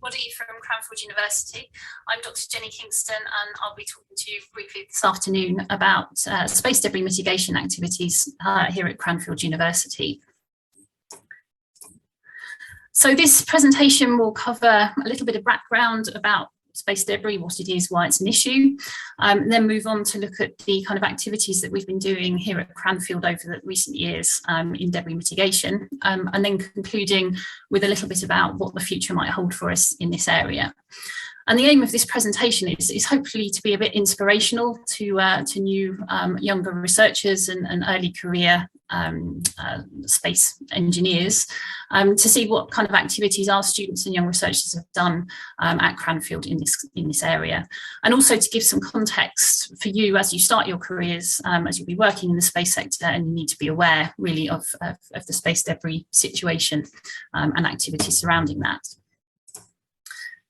everybody from Cranfield University. I'm Dr. Jenny Kingston, and I'll be talking to you briefly this afternoon about space debris mitigation activities here at Cranfield University. So this presentation will cover a little bit of background about space debris, what it is, why it's an issue, then move on to look at the kind of activities that we've been doing here at Cranfield over the recent years in debris mitigation, and then concluding with a little bit about what the future might hold for us in this area. And the aim of this presentation is hopefully to be a bit inspirational to new younger researchers and early career space engineers to see what kind of activities our students and young researchers have done at Cranfield in this area, and also to give some context for you as you start your careers, as you'll be working in the space sector, and you need to be aware really of the space debris situation and activities surrounding that.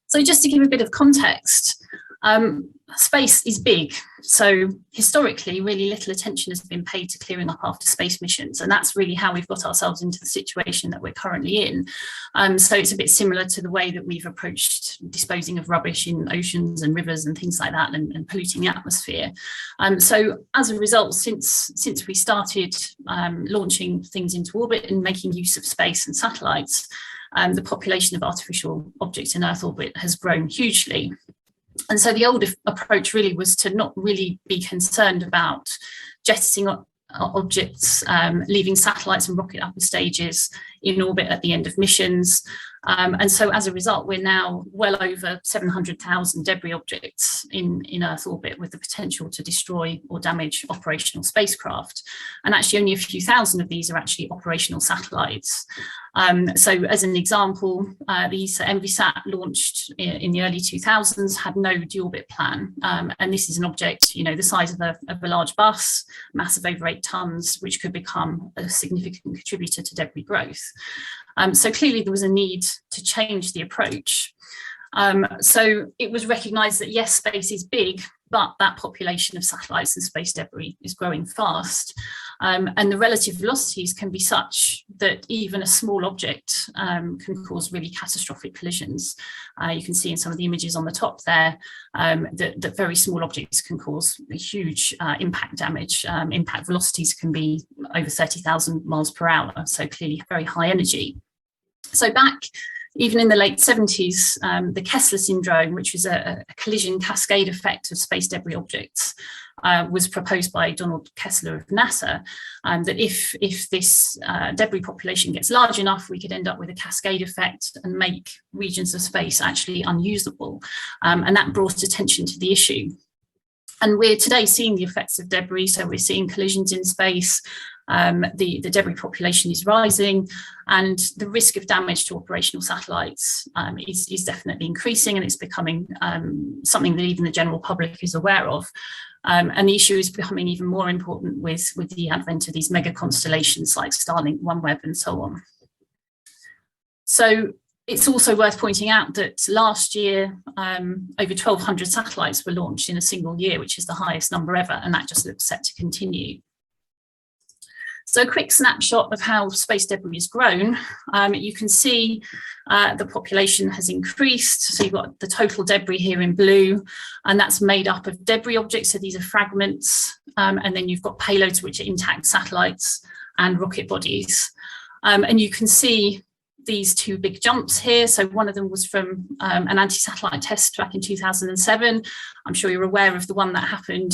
So just to give a bit of context, space is big. So historically, really little attention has been paid to clearing up after space missions. And that's really how we've got ourselves into the situation that we're currently in. So it's a bit similar to the way that we've approached disposing of rubbish in oceans and rivers and things like that, and polluting the atmosphere. So as a result, since we started launching things into orbit and making use of space and satellites, the population of artificial objects in Earth orbit has grown hugely. And so the old approach really was to not really be concerned about jettisoning objects, leaving satellites and rocket upper stages in orbit at the end of missions. And so as a result, we're now well over 700,000 debris objects in Earth orbit with the potential to destroy or damage operational spacecraft. And actually only a few thousand of these are actually operational satellites. So as an example, the ESA ENVISAT launched in the early 2000s had no deorbit plan. And this is an object, you know, the size of a large bus, mass of over 8 tons, which could become a significant contributor to debris growth. So clearly there was a need to change the approach. So it was recognised that yes, space is big, but that population of satellites and space debris is growing fast. And the relative velocities can be such that even a small object can cause really catastrophic collisions. You can see in some of the images on the top there that very small objects can cause a huge impact damage. Impact velocities can be over 30,000 miles per hour, so clearly very high energy. So back even in the late 70s, the Kessler syndrome, which was a collision cascade effect of space debris objects, was proposed by Donald Kessler of NASA, that if this debris population gets large enough, we could end up with a cascade effect and make regions of space actually unusable. And that brought attention to the issue. And we're today seeing the effects of debris, so we're seeing collisions in space. The debris population is rising, and the risk of damage to operational satellites is definitely increasing, and it's becoming something that even the general public is aware of. And the issue is becoming even more important with the advent of these mega constellations like Starlink, OneWeb, and so on. So it's also worth pointing out that last year, over 1,200 satellites were launched in a single year, which is the highest number ever, and that just looks set to continue. So a quick snapshot of how space debris has grown. You can see the population has increased. So you've got the total debris here in blue, and that's made up of debris objects. So these are fragments. And then you've got payloads, which are intact satellites and rocket bodies. And you can see these two big jumps here. So one of them was from an anti-satellite test back in 2007. I'm sure you're aware of the one that happened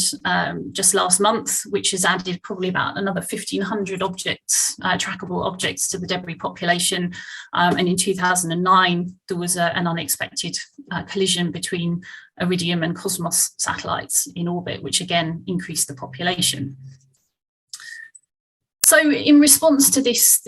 just last month, which has added probably about another 1,500 objects, trackable objects to the debris population. And in 2009, there was an unexpected collision between Iridium and Cosmos satellites in orbit, which again increased the population. So in response to this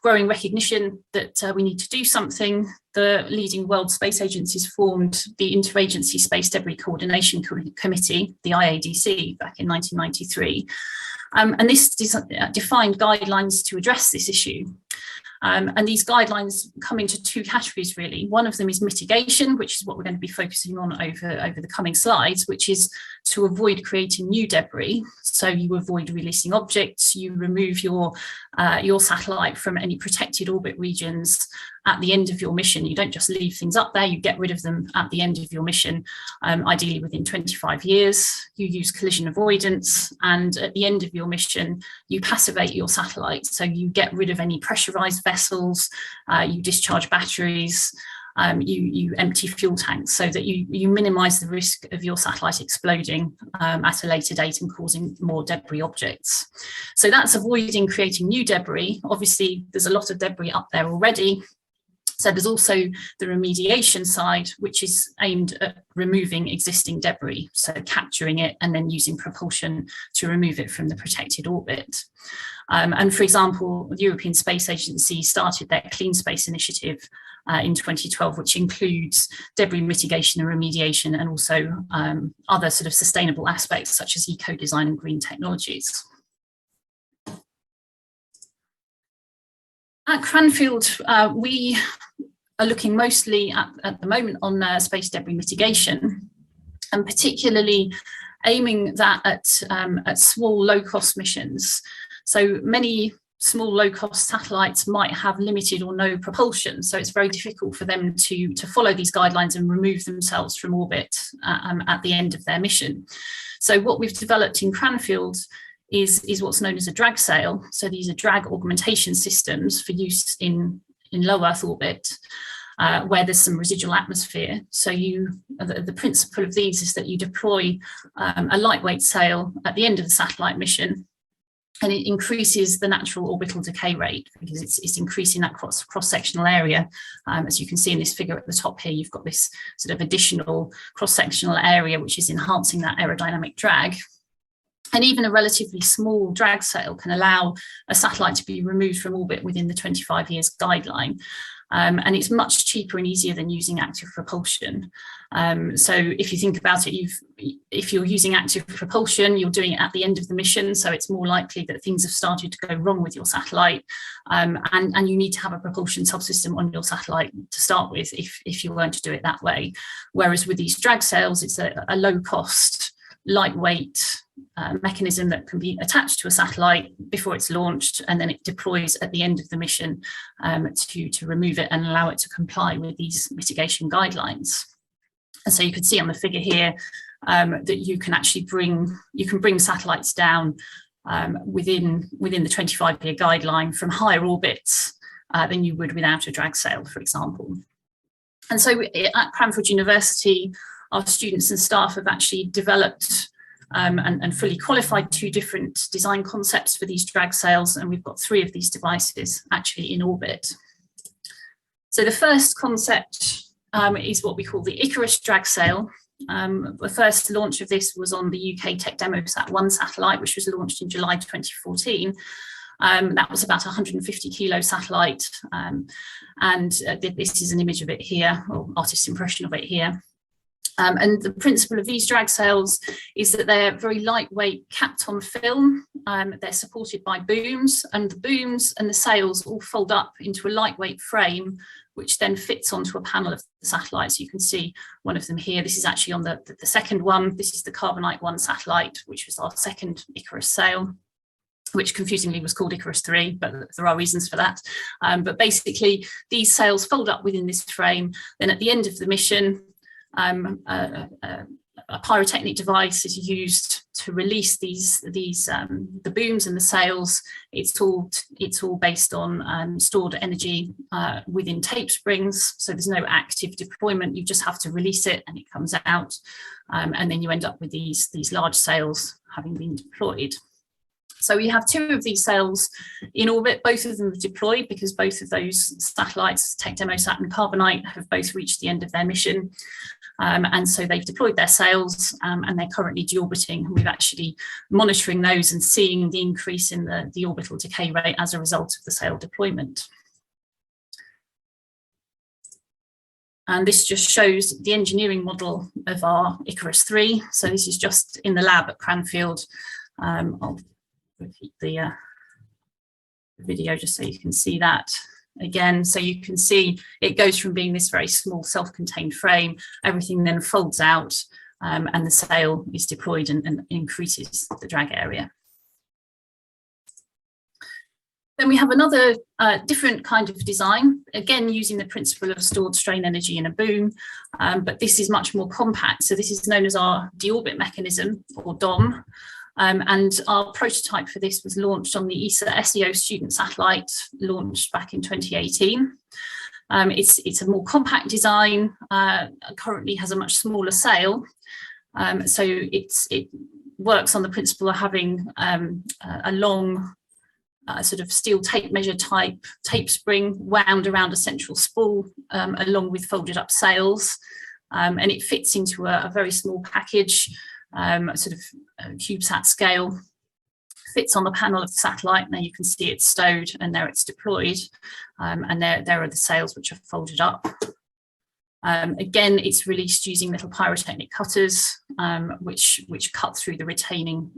growing recognition that we need to do something, the leading world space agencies formed the Interagency Space Debris Coordination Committee, the IADC, back in 1993. And this defined guidelines to address this issue. And these guidelines come into two categories, really. One of them is mitigation, which is what we're going to be focusing on over the coming slides, which is to avoid creating new debris. So you avoid releasing objects, you remove your satellite from any protected orbit regions, at the end of your mission. You don't just leave things up there, you get rid of them at the end of your mission, ideally within 25 years. You use collision avoidance, and at the end of your mission, you passivate your satellite. So you get rid of any pressurized vessels, you discharge batteries, you empty fuel tanks, so that you minimize the risk of your satellite exploding at a later date and causing more debris objects. So that's avoiding creating new debris. Obviously, there's a lot of debris up there already. So there's also the remediation side, which is aimed at removing existing debris, so capturing it and then using propulsion to remove it from the protected orbit. And for example, the European Space Agency started their Clean Space Initiative in 2012, which includes debris mitigation and remediation, and also other sort of sustainable aspects such as eco-design and green technologies. At Cranfield, we are looking mostly at the moment on space debris mitigation, and particularly aiming that at small, low-cost missions. So many small, low-cost satellites might have limited or no propulsion, so it's very difficult for them to follow these guidelines and remove themselves from orbit at the end of their mission. So what we've developed in Cranfield is what's known as a drag sail. So these are drag augmentation systems for use in low Earth orbit, where there's some residual atmosphere. So the principle of these is that you deploy a lightweight sail at the end of the satellite mission, and it increases the natural orbital decay rate because it's increasing that cross-sectional area. As you can see in this figure at the top here, you've got this sort of additional cross-sectional area which is enhancing that aerodynamic drag. And even a relatively small drag sail can allow a satellite to be removed from orbit within the 25 years guideline. And it's much cheaper and easier than using active propulsion. So if you think about it, if you're using active propulsion, you're doing it at the end of the mission, so it's more likely that things have started to go wrong with your satellite, and you need to have a propulsion subsystem on your satellite to start with if you're going to do it that way. Whereas with these drag sails, it's a low cost, lightweight mechanism that can be attached to a satellite before it's launched, and then it deploys at the end of the mission to remove it and allow it to comply with these mitigation guidelines. And so you can see on the figure here that you can actually bring satellites down within the 25-year guideline from higher orbits than you would without a drag sail, for example. And so at Cranfield University, our students and staff have actually developed and fully qualified 2 different design concepts for these drag sails, and we've got 3 of these devices actually in orbit. So the first concept is what we call the Icarus drag sail. The first launch of this was on the UK Tech DemoSat-1 satellite, which was launched in July 2014. That was about a 150 kilo satellite, and this is an image of it here, or artist's impression of it here. And the principle of these drag sails is that they're very lightweight, capped on film. They're supported by booms, and the booms and the sails all fold up into a lightweight frame, which then fits onto a panel of the satellite. So you can see one of them here. This is actually on the second one. This is the Carbonite 1 satellite, which was our second Icarus sail, which confusingly was called Icarus 3, but there are reasons for that. But basically, these sails fold up within this frame. Then at the end of the mission, a pyrotechnic device is used to release the booms and the sails. It's all based on stored energy within tape springs. So there's no active deployment. You just have to release it and it comes out, and then you end up with these large sails having been deployed. So we have 2 of these sails in orbit. Both of them are deployed because both of those satellites, Tech DemoSat and Carbonite, have both reached the end of their mission. And so they've deployed their sails, and they're currently deorbiting. We're actually monitoring those and seeing the increase in the orbital decay rate as a result of the sail deployment. And this just shows the engineering model of our Icarus 3. So this is just in the lab at Cranfield. I'll repeat the video just so you can see that again. So you can see it goes from being this very small self-contained frame, everything then folds out, and the sail is deployed and increases the drag area. Then we have another different kind of design, again using the principle of stored strain energy in a boom, but this is much more compact. So this is known as our deorbit mechanism, or DOM, and our prototype for this was launched on the ESA SEO student satellite, launched back in 2018. It's a more compact design, currently has a much smaller sail, so it works on the principle of having a long sort of steel tape measure type tape spring wound around a central spool, along with folded up sails, and it fits into a very small package, sort of CubeSat scale, fits on the panel of the satellite. Now you can see it's stowed and there it's deployed, and there are the sails which are folded up. Again, it's released using little pyrotechnic cutters, which cut through the retaining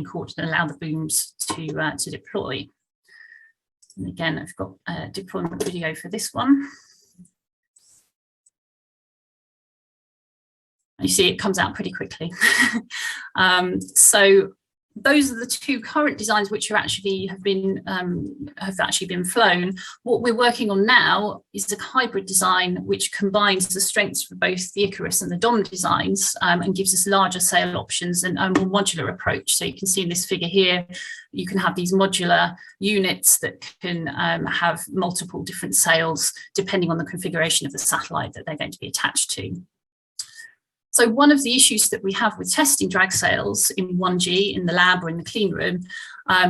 cord and allow the booms to deploy. And again, I've got a deployment video for this one. You see it comes out pretty quickly. So those are the two current designs which are actually have actually been flown. What we're working on now is a hybrid design which combines the strengths for both the Icarus and the DOM designs, and gives us larger sail options and a more modular approach. So you can see in this figure here, you can have these modular units that can have multiple different sails depending on the configuration of the satellite that they're going to be attached to. So one of the issues that we have with testing drag sails in 1G in the lab or in the clean room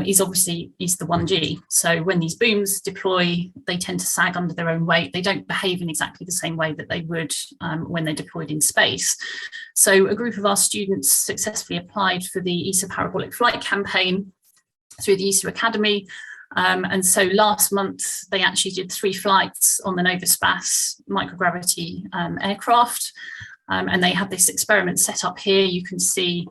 is the 1G. So when these booms deploy, they tend to sag under their own weight. They don't behave in exactly the same way that they would when they're deployed in space. So a group of our students successfully applied for the ESA Parabolic Flight Campaign through the ESA Academy. And so last month, they actually did 3 flights on the Novaspace microgravity aircraft. And they have this experiment set up here. You can see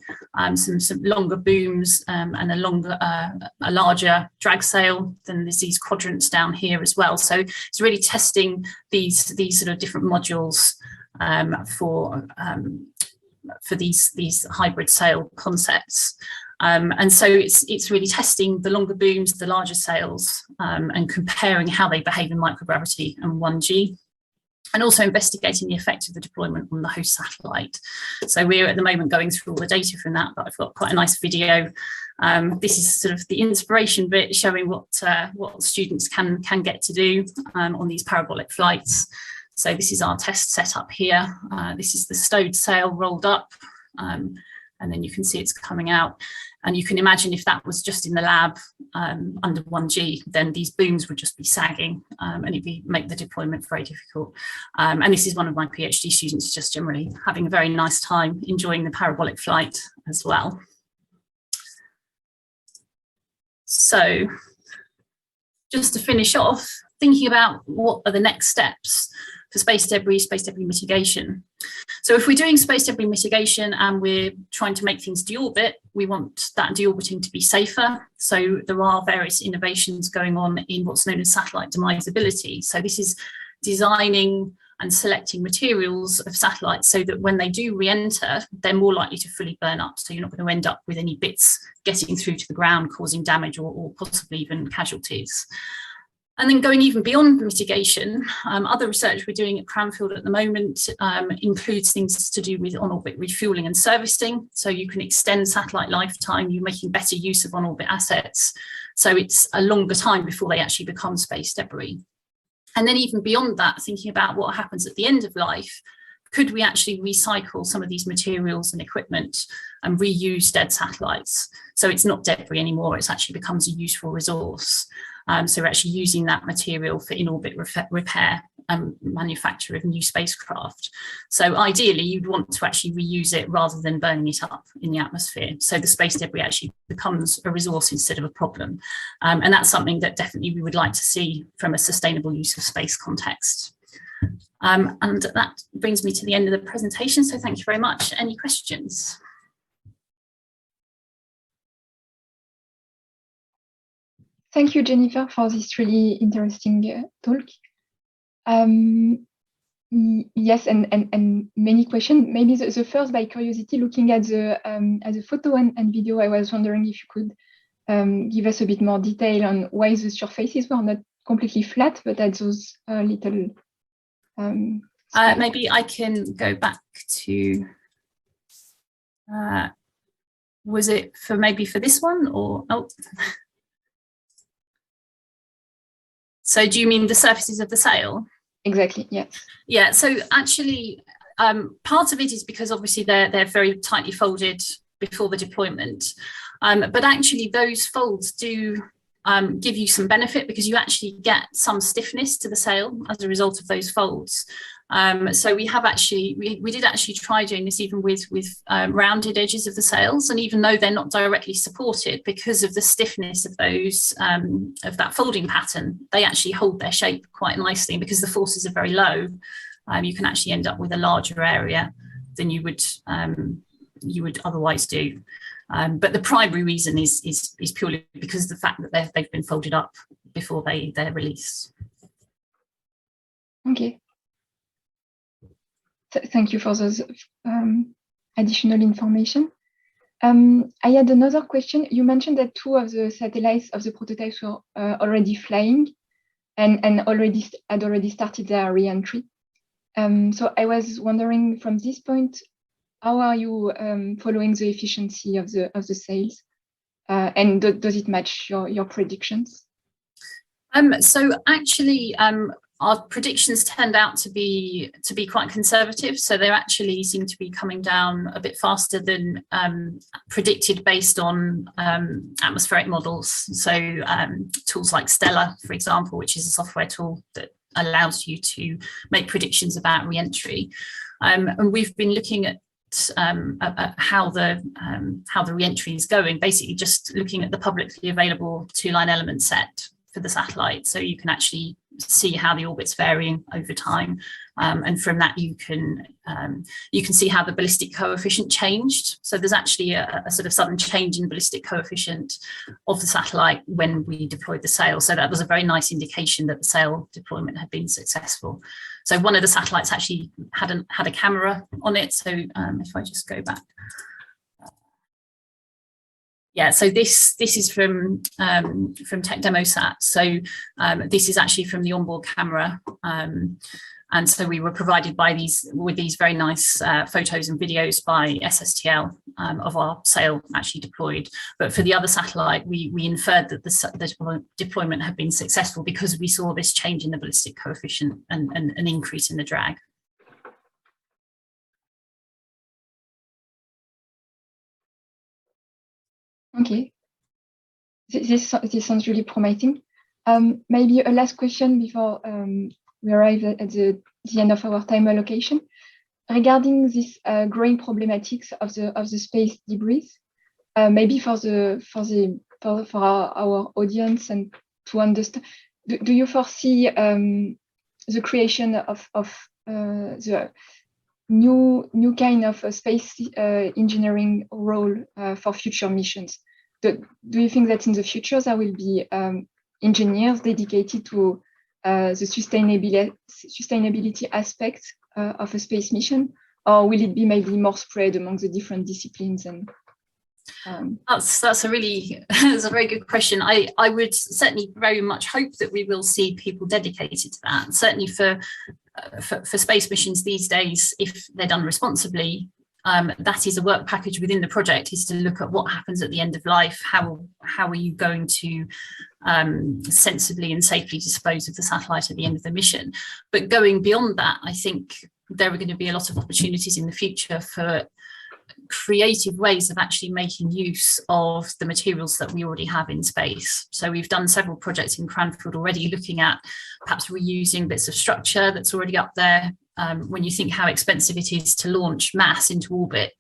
some longer booms and a larger drag sail. Then there's these quadrants down here as well. So it's really testing these sort of different modules for these hybrid sail concepts. And so it's really testing the longer booms, the larger sails, and comparing how they behave in microgravity and 1G. And also investigating the effect of the deployment on the host satellite. So we're at the moment going through all the data from that, but I've got quite a nice video. This is sort of the inspiration bit, showing what students can get to do on these parabolic flights. So this is our test setup here. This is the stowed sail rolled up, and then you can see it's coming out. And you can imagine if that was just in the lab under 1G, then these booms would just be sagging, and it'd make the deployment very difficult. And this is one of my PhD students just generally having a very nice time enjoying the parabolic flight as well. So just to finish off, thinking about what are the next steps for space debris mitigation. So if we're doing space debris mitigation and we're trying to make things deorbit, we want that deorbiting to be safer. So there are various innovations going on in what's known as satellite demisability. So this is designing and selecting materials of satellites so that when they do re-enter, they're more likely to fully burn up. So you're not going to end up with any bits getting through to the ground, causing damage or possibly even casualties. And then going even beyond mitigation, other research we're doing at Cranfield at the moment includes things to do with on-orbit refueling and servicing. So you can extend satellite lifetime, you're making better use of on-orbit assets. So it's a longer time before they actually become space debris. And then even beyond that, thinking about what happens at the end of life, could we actually recycle some of these materials and equipment and reuse dead satellites? So it's not debris anymore, it actually becomes a useful resource. So we're actually using that material for in-orbit repair and manufacture of new spacecraft. So ideally, you'd want to actually reuse it rather than burning it up in the atmosphere. So the space debris actually becomes a resource instead of a problem. And that's something that definitely we would like to see from a sustainable use of space context. And that brings me to the end of the presentation. So thank you very much. Any questions? Thank you, Jennifer, for this really interesting talk. Yes, and many questions. Maybe the first, by curiosity, looking at the photo and video, I was wondering if you could give us a bit more detail on why the surfaces were not completely flat, but at those little maybe I can go back to, was it for maybe for this one or, oh. So do you mean the surfaces of the sail? Exactly, yes. Yeah, so actually part of it is because obviously they're very tightly folded before the deployment. But actually those folds do give you some benefit because you actually get some stiffness to the sail as a result of those folds. So we have actually, we did actually try doing this even with rounded edges of the sails, and even though they're not directly supported, because of the stiffness of those, of that folding pattern, they actually hold their shape quite nicely. Because the forces are very low, you can actually end up with a larger area than you would otherwise do. But the primary reason is purely because of the fact that they've been folded up before they're released. Okay. Thank you for those additional information. I had another question. You mentioned that 2 of the satellites of the prototypes were already flying and had already started their re-entry. So I was wondering, from this point, how are you following the efficiency of the sails, and does it match your predictions? So actually, our predictions turned out to be quite conservative. So they actually seem to be coming down a bit faster than predicted based on atmospheric models. So tools like Stellar, for example, which is a software tool that allows you to make predictions about re-entry. And we've been looking at how the re-entry is going, basically just looking at the publicly available 2-line element set for the satellite, so you can actually see how the orbit's varying over time, and from that you can see how the ballistic coefficient changed. So there's actually a sort of sudden change in ballistic coefficient of the satellite when we deployed the sail. So that was a very nice indication that the sail deployment had been successful. So one of the satellites actually had a camera on it. So if I just go back. Yeah, so this is from Tech DemoSat. So this is actually from the onboard camera, and so we were provided with these very nice photos and videos by SSTL of our sail actually deployed. But for the other satellite, we inferred that the deployment had been successful because we saw this change in the ballistic coefficient and an increase in the drag. Okay, this sounds really promising. Maybe a last question before we arrive at the end of our time allocation. Regarding this growing problematics of the space debris, maybe for our audience and to understand, do you foresee the creation of the new kind of space engineering role for future missions? Do you think that in the future there will be engineers dedicated to the sustainability aspect of a space mission, or will it be maybe more spread among the different disciplines? And that's a really that's a very good question. I would certainly very much hope that we will see people dedicated to that. Certainly for space missions these days, if they're done responsibly, that is a work package within the project, is to look at what happens at the end of life. How are you going to sensibly and safely dispose of the satellite at the end of the mission? But going beyond that, I think there are going to be a lot of opportunities in the future for creative ways of actually making use of the materials that we already have in space. So we've done several projects in Cranfield already looking at perhaps reusing bits of structure that's already up there. When you think how expensive it is to launch mass into orbit,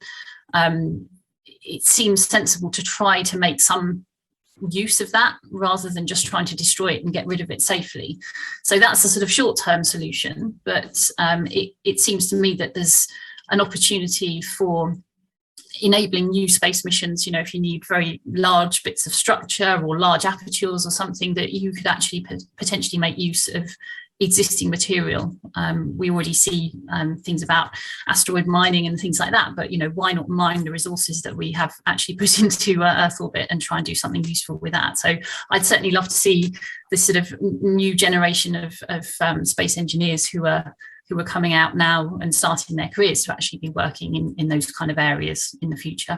it seems sensible to try to make some use of that rather than just trying to destroy it and get rid of it safely. So that's a sort of short-term solution, but it seems to me that there's an opportunity for enabling new space missions. You know, if you need very large bits of structure or large apertures or something, that you could actually potentially make use of existing material. We already see things about asteroid mining and things like that, but why not mine the resources that we have actually put into Earth orbit and try and do something useful with that? So I'd certainly love to see this sort of new generation of space engineers who are coming out now and starting their careers to actually be working in those kind of areas in the future.